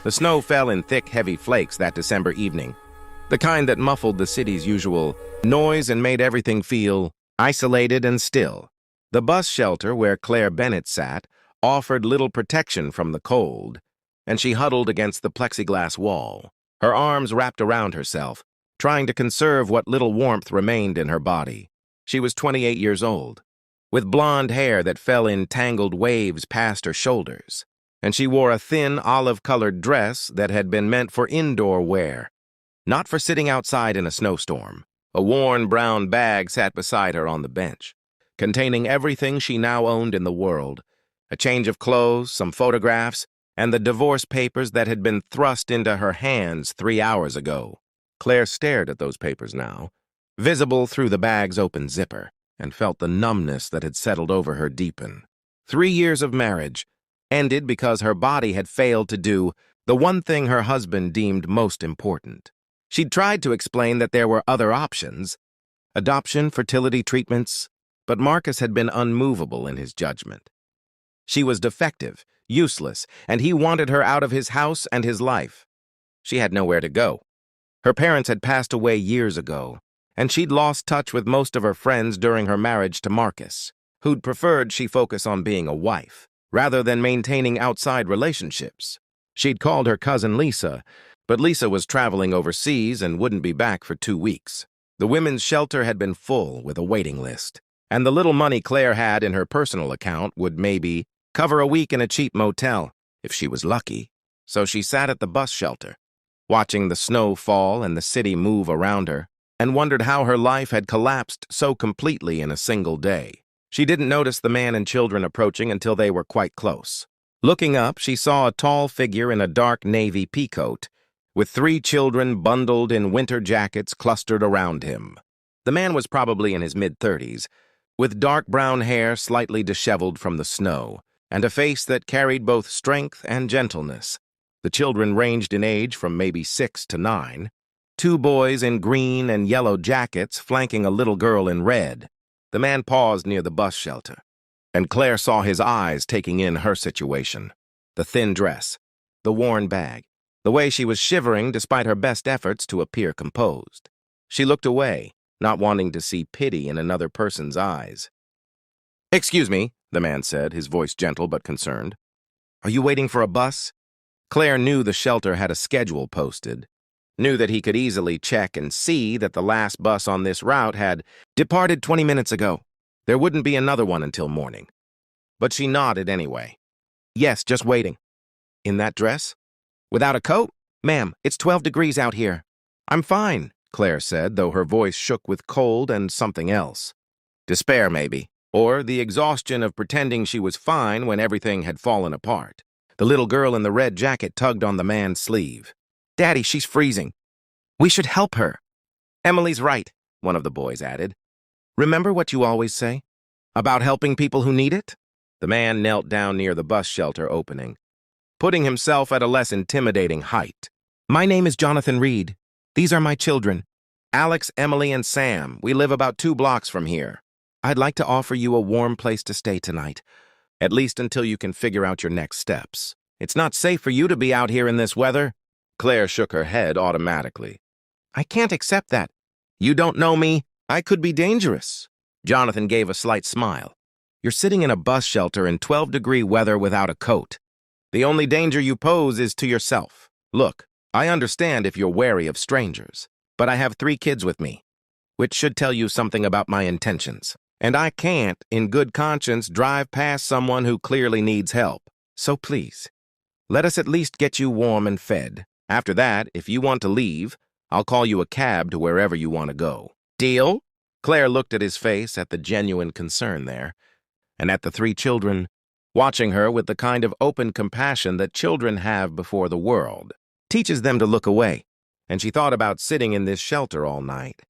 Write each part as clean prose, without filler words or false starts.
The snow fell in thick, heavy flakes that December evening, the kind that muffled the city's usual noise and made everything feel isolated and still. The bus shelter where Claire Bennett sat offered little protection from the cold, and she huddled against the plexiglass wall, her arms wrapped around herself, trying to conserve what little warmth remained in her body. She was 28 years old, with blonde hair that fell in tangled waves past her shoulders, and she wore a thin olive-colored dress that had been meant for indoor wear, not for sitting outside in a snowstorm. A worn brown bag sat beside her on the bench, containing everything she now owned in the world: a change of clothes, some photographs, and the divorce papers that had been thrust into her hands 3 hours ago. Claire stared at those papers now, visible through the bag's open zipper, and felt the numbness that had settled over her deepen. 3 years of marriage ended because her body had failed to do the one thing her husband deemed most important. She'd tried to explain that there were other options: adoption, fertility treatments, but Marcus had been unmovable in his judgment. She was defective, useless, and he wanted her out of his house and his life. She had nowhere to go. Her parents had passed away years ago, and she'd lost touch with most of her friends during her marriage to Marcus, who'd preferred she focus on being a wife, rather than maintaining outside relationships. She'd called her cousin Lisa, but Lisa was traveling overseas and wouldn't be back for 2 weeks. The women's shelter had been full with a waiting list, and the little money Claire had in her personal account would maybe cover a week in a cheap motel, if she was lucky. So she sat at the bus shelter, watching the snow fall and the city move around her, and wondered how her life had collapsed so completely in a single day. She didn't notice the man and children approaching until they were quite close. Looking up, she saw a tall figure in a dark navy peacoat, with 3 children bundled in winter jackets clustered around him. The man was probably in his mid-30s, with dark brown hair slightly disheveled from the snow, and a face that carried both strength and gentleness. The children ranged in age from maybe 6 to 9, 2 boys in green and yellow jackets flanking a little girl in red. The man paused near the bus shelter, and Claire saw his eyes taking in her situation: the thin dress, the worn bag, the way she was shivering despite her best efforts to appear composed. She looked away, not wanting to see pity in another person's eyes. "Excuse me," the man said, his voice gentle but concerned. "Are you waiting for a bus?" Claire knew the shelter had a schedule posted, knew that he could easily check and see that the last bus on this route had departed 20 minutes ago. There wouldn't be another one until morning. But she nodded anyway. "Yes, just waiting." "In that dress? Without a coat? Ma'am, it's 12 degrees out here." "I'm fine," Claire said, though her voice shook with cold and something else. Despair, maybe, or the exhaustion of pretending she was fine when everything had fallen apart. The little girl in the red jacket tugged on the man's sleeve. "Daddy, she's freezing. We should help her." "Emily's right," one of the boys added. "Remember what you always say about helping people who need it?" The man knelt down near the bus shelter opening, putting himself at a less intimidating height. "My name is Jonathan Reed. These are my children, Alex, Emily, and Sam. We live about 2 blocks from here. I'd like to offer you a warm place to stay tonight, at least until you can figure out your next steps. It's not safe for you to be out here in this weather." Claire shook her head automatically. "I can't accept that. You don't know me. I could be dangerous." Jonathan gave a slight smile. "You're sitting in a bus shelter in 12-degree weather without a coat. The only danger you pose is to yourself. Look, I understand if you're wary of strangers, but I have 3 kids with me, which should tell you something about my intentions. And I can't, in good conscience, drive past someone who clearly needs help. So please, let us at least get you warm and fed. After that, if you want to leave, I'll call you a cab to wherever you want to go. Deal?" Claire looked at his face, at the genuine concern there, and at the 3 children, watching her with the kind of open compassion that children have before the world. Teaches them to look away, and she thought about sitting in this shelter all night,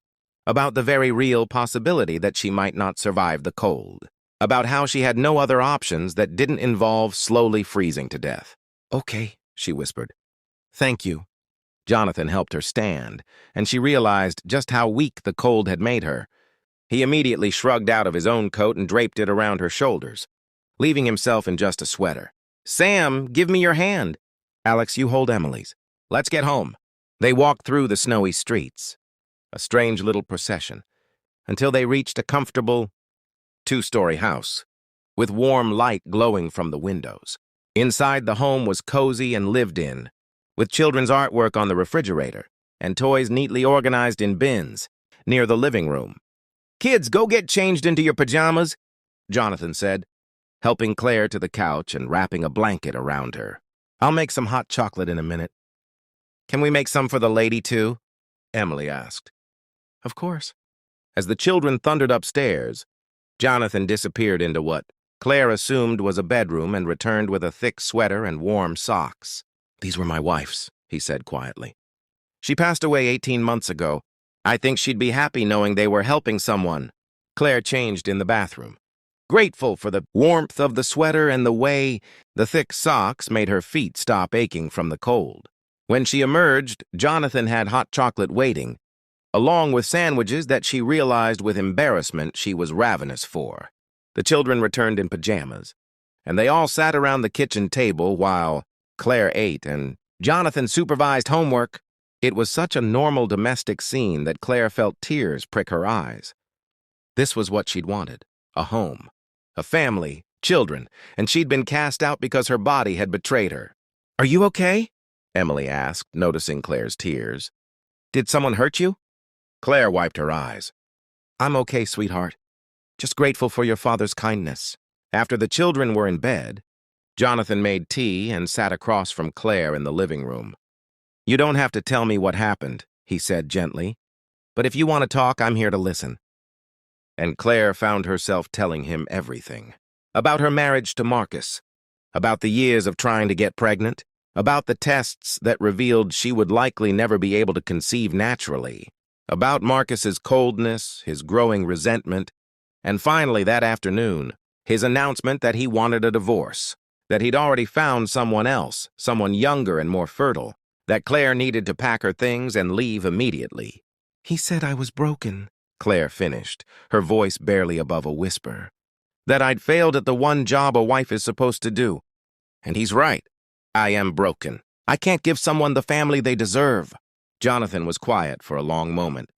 about the very real possibility that she might not survive the cold, about how she had no other options that didn't involve slowly freezing to death. "Okay," she whispered. "Thank you." Jonathan helped her stand, and she realized just how weak the cold had made her. He immediately shrugged out of his own coat and draped it around her shoulders, leaving himself in just a sweater. "Sam, give me your hand." Alex, you hold Emily's. Let's get home. They walked through the snowy streets, a strange little procession, until they reached a comfortable two-story house, with warm light glowing from the windows. Inside, the home was cozy and lived in, with children's artwork on the refrigerator and toys neatly organized in bins near the living room. "Kids, go get changed into your pajamas," Jonathan said, helping Claire to the couch and wrapping a blanket around her. "I'll make some hot chocolate in a minute." "Can we make some for the lady, too?" Emily asked. "Of course." As the children thundered upstairs, Jonathan disappeared into what Claire assumed was a bedroom and returned with a thick sweater and warm socks. "These were my wife's," he said quietly. "She passed away 18 months ago. I think she'd be happy knowing they were helping someone." Claire changed in the bathroom, grateful for the warmth of the sweater and the way the thick socks made her feet stop aching from the cold. When she emerged, Jonathan had hot chocolate waiting, along with sandwiches that she realized with embarrassment she was ravenous for. The children returned in pajamas, and they all sat around the kitchen table while Claire ate and Jonathan supervised homework. It was such a normal domestic scene that Claire felt tears prick her eyes. This was what she'd wanted, a home, a family, children, and she'd been cast out because her body had betrayed her. "Are you okay?" Emily asked, noticing Claire's tears. "Did someone hurt you?" Claire wiped her eyes. "I'm okay, sweetheart. Just grateful for your father's kindness." After the children were in bed, Jonathan made tea and sat across from Claire in the living room. "You don't have to tell me what happened," he said gently. "But if you want to talk, I'm here to listen." And Claire found herself telling him everything. About her marriage to Marcus, about the years of trying to get pregnant, about the tests that revealed she would likely never be able to conceive naturally, about Marcus's coldness, his growing resentment, and finally that afternoon, his announcement that he wanted a divorce, that he'd already found someone else, someone younger and more fertile, that Claire needed to pack her things and leave immediately. "He said I was broken," Claire finished, her voice barely above a whisper. "That I'd failed at the one job a wife is supposed to do. And he's right. I am broken. I can't give someone the family they deserve." Jonathan was quiet for a long moment,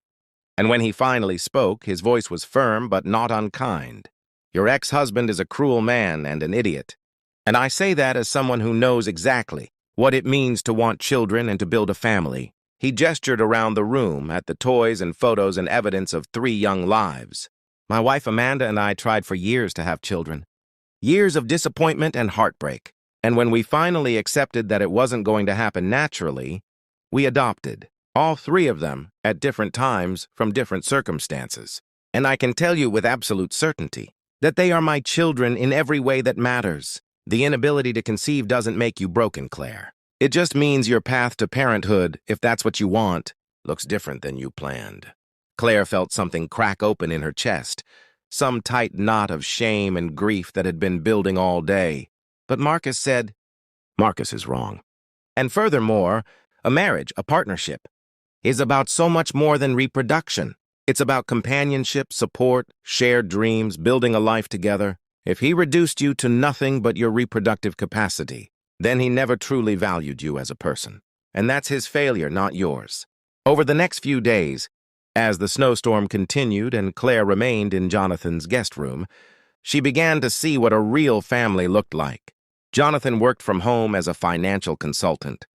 and when he finally spoke, his voice was firm but not unkind. "Your ex-husband is a cruel man and an idiot. And I say that as someone who knows exactly what it means to want children and to build a family." He gestured around the room at the toys and photos and evidence of 3 young lives. "My wife Amanda and I tried for years to have children. Years of disappointment and heartbreak. And when we finally accepted that it wasn't going to happen naturally, we adopted. All 3 of them at different times from different circumstances. And I can tell you with absolute certainty that they are my children in every way that matters. The inability to conceive doesn't make you broken, Claire. It just means your path to parenthood, if that's what you want, looks different than you planned." Claire felt something crack open in her chest, some tight knot of shame and grief that had been building all day. But Marcus said, "Marcus is wrong. And furthermore, a marriage, a partnership, is about so much more than reproduction. It's about companionship, support, shared dreams, building a life together. If he reduced you to nothing but your reproductive capacity, then he never truly valued you as a person. And that's his failure, not yours." Over the next few days, as the snowstorm continued and Claire remained in Jonathan's guest room, she began to see what a real family looked like. Jonathan worked from home as a financial consultant,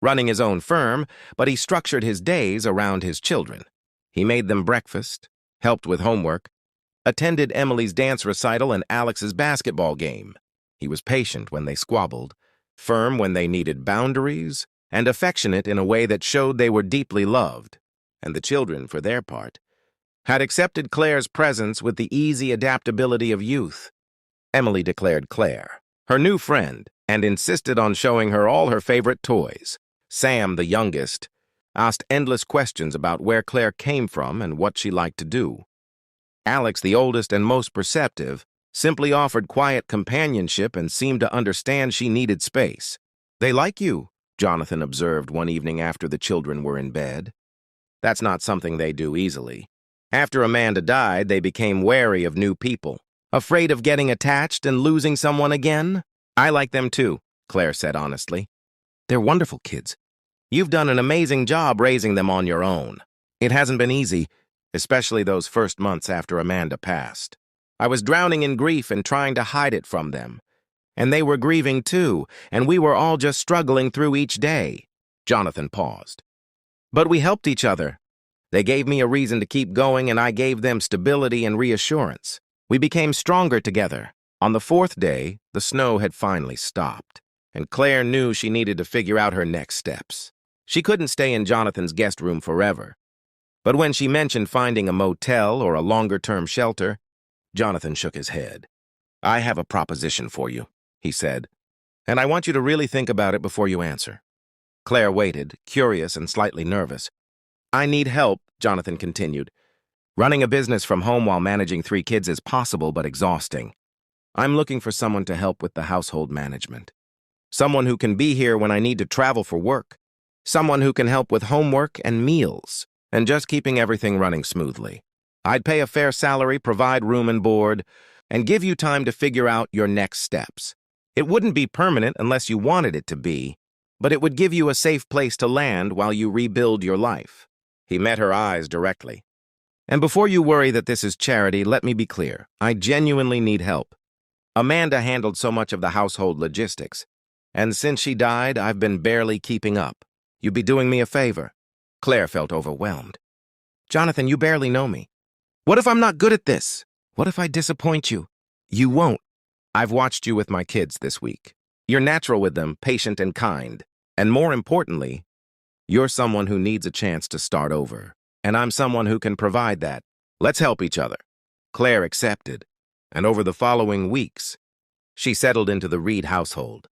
running his own firm, but he structured his days around his children. He made them breakfast, helped with homework, attended Emily's dance recital and Alex's basketball game. He was patient when they squabbled, firm when they needed boundaries, and affectionate in a way that showed they were deeply loved. And the children, for their part, had accepted Claire's presence with the easy adaptability of youth. Emily declared Claire her new friend and insisted on showing her all her favorite toys. Sam, the youngest, asked endless questions about where Claire came from and what she liked to do. Alex, the oldest and most perceptive, simply offered quiet companionship and seemed to understand she needed space. "They like you," Jonathan observed one evening after the children were in bed. That's not something they do easily. After Amanda died, they became wary of new people, afraid of getting attached and losing someone again. "I like them too," Claire said honestly. They're wonderful kids. You've done an amazing job raising them on your own. It hasn't been easy, especially those first months after Amanda passed. I was drowning in grief and trying to hide it from them. And they were grieving too, and we were all just struggling through each day. Jonathan paused. But we helped each other. They gave me a reason to keep going, and I gave them stability and reassurance. We became stronger together. On the fourth day, the snow had finally stopped, and Claire knew she needed to figure out her next steps. She couldn't stay in Jonathan's guest room forever. But when she mentioned finding a motel or a longer-term shelter, Jonathan shook his head. "I have a proposition for you," he said, "and I want you to really think about it before you answer." Claire waited, curious and slightly nervous. "I need help," Jonathan continued. "Running a business from home while managing 3 kids is possible but exhausting. I'm looking for someone to help with the household management. Someone who can be here when I need to travel for work. Someone who can help with homework and meals, and just keeping everything running smoothly. I'd pay a fair salary, provide room and board, and give you time to figure out your next steps. It wouldn't be permanent unless you wanted it to be, but it would give you a safe place to land while you rebuild your life." He met her eyes directly. "And before you worry that this is charity, let me be clear. I genuinely need help. Amanda handled so much of the household logistics, and since she died, I've been barely keeping up. You'd be doing me a favor." Claire felt overwhelmed. "Jonathan, you barely know me. What if I'm not good at this? What if I disappoint you?" "You won't. I've watched you with my kids this week. You're natural with them, patient and kind. And more importantly, you're someone who needs a chance to start over. And I'm someone who can provide that. Let's help each other." Claire accepted, and over the following weeks, she settled into the Reed household.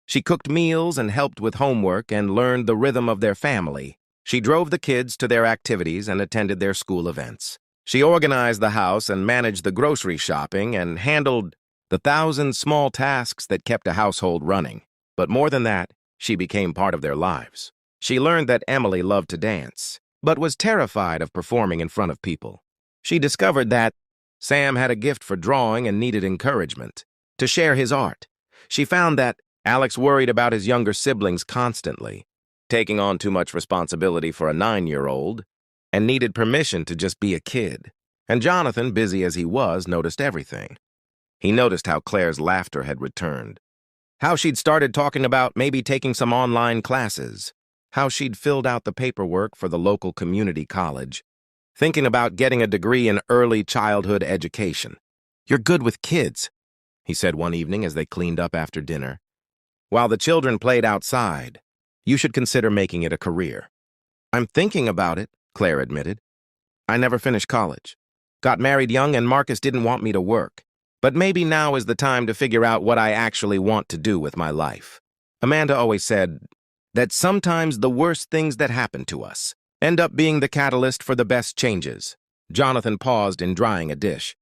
She cooked meals and helped with homework and learned the rhythm of their family. She drove the kids to their activities and attended their school events. She organized the house and managed the grocery shopping and handled the 1,000 small tasks that kept a household running. But more than that, she became part of their lives. She learned that Emily loved to dance, but was terrified of performing in front of people. She discovered that Sam had a gift for drawing and needed encouragement to share his art. She found that Alex worried about his younger siblings constantly, taking on too much responsibility for a 9-year-old, and needed permission to just be a kid. And Jonathan, busy as he was, noticed everything. He noticed how Claire's laughter had returned, how she'd started talking about maybe taking some online classes, how she'd filled out the paperwork for the local community college, thinking about getting a degree in early childhood education. "You're good with kids," he said one evening as they cleaned up after dinner. "While the children played outside, you should consider making it a career." "I'm thinking about it," Claire admitted. "I never finished college. Got married young and Marcus didn't want me to work. But maybe now is the time to figure out what I actually want to do with my life." Amanda always said that sometimes the worst things that happen to us end up being the catalyst for the best changes. Jonathan paused in drying a dish.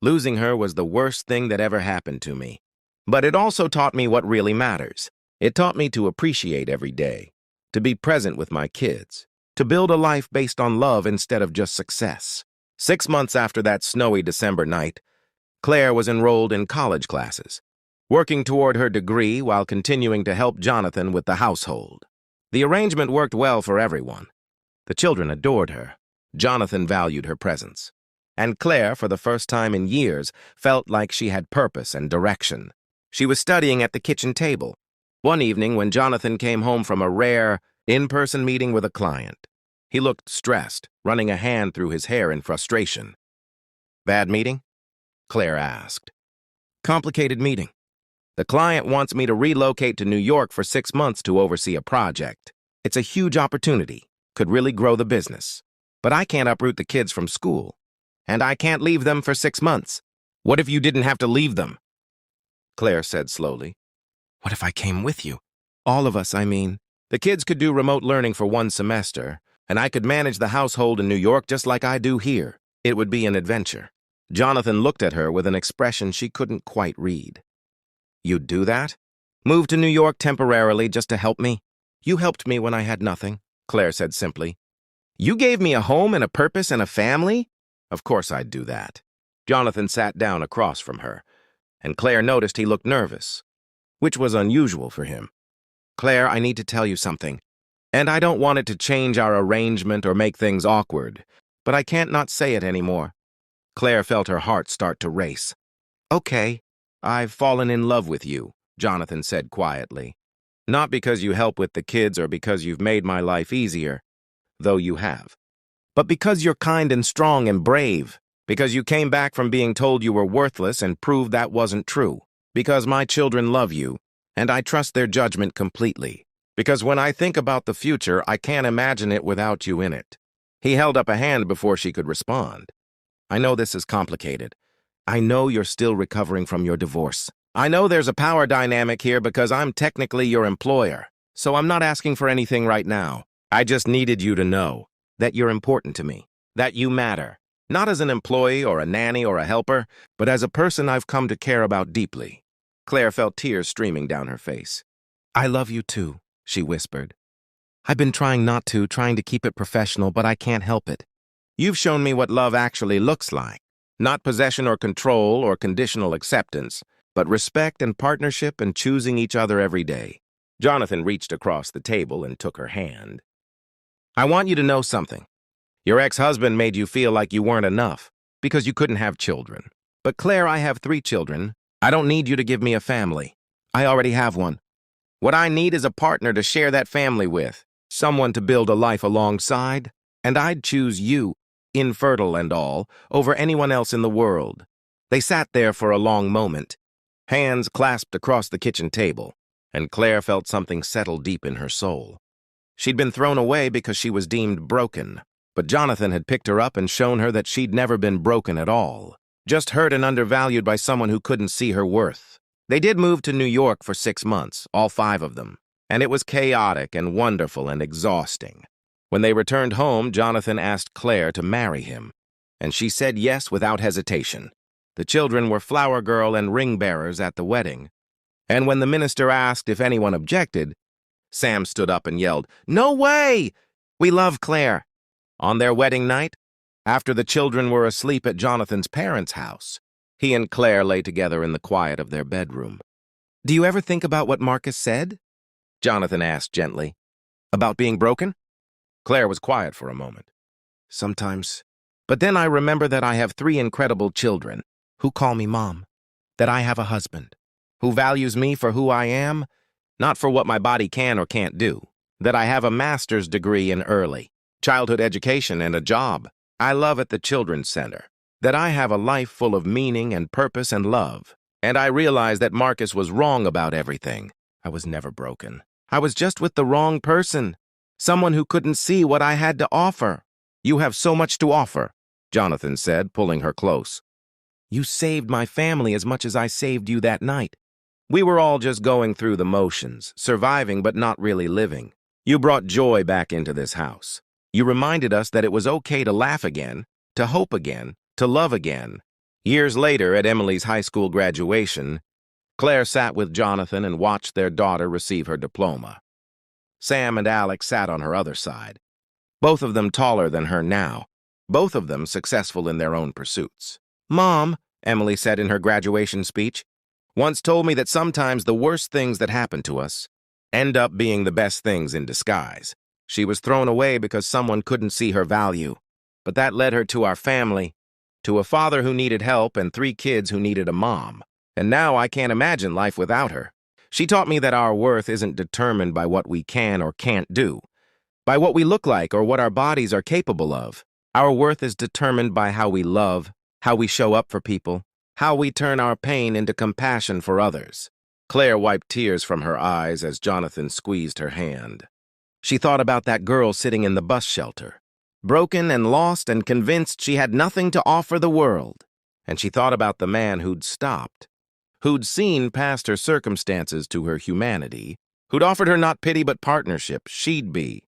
"Losing her was the worst thing that ever happened to me. But it also taught me what really matters. It taught me to appreciate every day, to be present with my kids, to build a life based on love instead of just success." 6 months after that snowy December night, Claire was enrolled in college classes, working toward her degree while continuing to help Jonathan with the household. The arrangement worked well for everyone. The children adored her. Jonathan valued her presence. And Claire, for the first time in years, felt like she had purpose and direction. She was studying at the kitchen table one evening when Jonathan came home from a rare, in-person meeting with a client. He looked stressed, running a hand through his hair in frustration. "Bad meeting?" Claire asked. "Complicated meeting. The client wants me to relocate to New York for 6 months to oversee a project. It's a huge opportunity, could really grow the business. But I can't uproot the kids from school, and I can't leave them for 6 months. What if you didn't have to leave them?" Claire said slowly. "What if I came with you? All of us, I mean. The kids could do remote learning for 1 semester, and I could manage the household in New York just like I do here. It would be an adventure." Jonathan looked at her with an expression she couldn't quite read. "You'd do that? Move to New York temporarily just to help me?" "You helped me when I had nothing," Claire said simply. "You gave me a home and a purpose and a family? Of course I'd do that." Jonathan sat down across from her, and Claire noticed he looked nervous, which was unusual for him. Claire, I need to tell you something. And I don't want it to change our arrangement or make things awkward, but I can't not say it anymore. Claire felt her heart start to race. Okay, I've fallen in love with you, Jonathan said quietly. Not because you help with the kids or because you've made my life easier, though you have, but because you're kind and strong and brave, because you came back from being told you were worthless and proved that wasn't true, because my children love you, and I trust their judgment completely, because when I think about the future, I can't imagine it without you in it. He held up a hand before she could respond. I know this is complicated. I know you're still recovering from your divorce. I know there's a power dynamic here because I'm technically your employer, so I'm not asking for anything right now. I just needed you to know that you're important to me, that you matter, not as an employee or a nanny or a helper, but as a person I've come to care about deeply. Claire felt tears streaming down her face. I love you too, she whispered. I've been trying not to, trying to keep it professional, but I can't help it. You've shown me what love actually looks like. Not possession or control or conditional acceptance, but respect and partnership and choosing each other every day. Jonathan reached across the table and took her hand. I want you to know something. Your ex-husband made you feel like you weren't enough because you couldn't have children. But Claire, I have 3 children. I don't need you to give me a family. I already have one. What I need is a partner to share that family with, someone to build a life alongside, and I'd choose you, infertile and all, over anyone else in the world. They sat there for a long moment, hands clasped across the kitchen table, and Claire felt something settle deep in her soul. She'd been thrown away because she was deemed broken, but Jonathan had picked her up and shown her that she'd never been broken at all, just hurt and undervalued by someone who couldn't see her worth. They did move to New York for 6 months, all 5 of them, and it was chaotic and wonderful and exhausting. When they returned home, Jonathan asked Claire to marry him, and she said yes without hesitation. The children were flower girl and ring bearers at the wedding, and when the minister asked if anyone objected, Sam stood up and yelled, "No way! We love Claire." On their wedding night, after the children were asleep at Jonathan's parents' house, he and Claire lay together in the quiet of their bedroom. "Do you ever think about what Marcus said?" Jonathan asked gently. "About being broken?" Claire was quiet for a moment. "Sometimes. But then I remember that I have 3 incredible children who call me mom, that I have a husband who values me for who I am, not for what my body can or can't do, that I have a master's degree in early childhood education and a job I love at the Children's Center, that I have a life full of meaning and purpose and love. And I realized that Marcus was wrong about everything. I was never broken. I was just with the wrong person, someone who couldn't see what I had to offer." "You have so much to offer," Jonathan said, pulling her close. "You saved my family as much as I saved you that night. We were all just going through the motions, surviving but not really living. You brought joy back into this house. You reminded us that it was okay to laugh again, to hope again, to love again." Years later, at Emily's high school graduation, Claire sat with Jonathan and watched their daughter receive her diploma. Sam and Alex sat on her other side, both of them taller than her now, both of them successful in their own pursuits. "Mom," Emily said in her graduation speech, "once told me that sometimes the worst things that happen to us end up being the best things in disguise. She was thrown away because someone couldn't see her value, but that led her to our family, to a father who needed help and 3 kids who needed a mom. And now I can't imagine life without her. She taught me that our worth isn't determined by what we can or can't do, by what we look like or what our bodies are capable of. Our worth is determined by how we love, how we show up for people, how we turn our pain into compassion for others." Claire wiped tears from her eyes as Jonathan squeezed her hand. She thought about that girl sitting in the bus shelter, broken and lost and convinced she had nothing to offer the world. And she thought about the man who'd stopped, who'd seen past her circumstances to her humanity, who'd offered her not pity but partnership. She'd be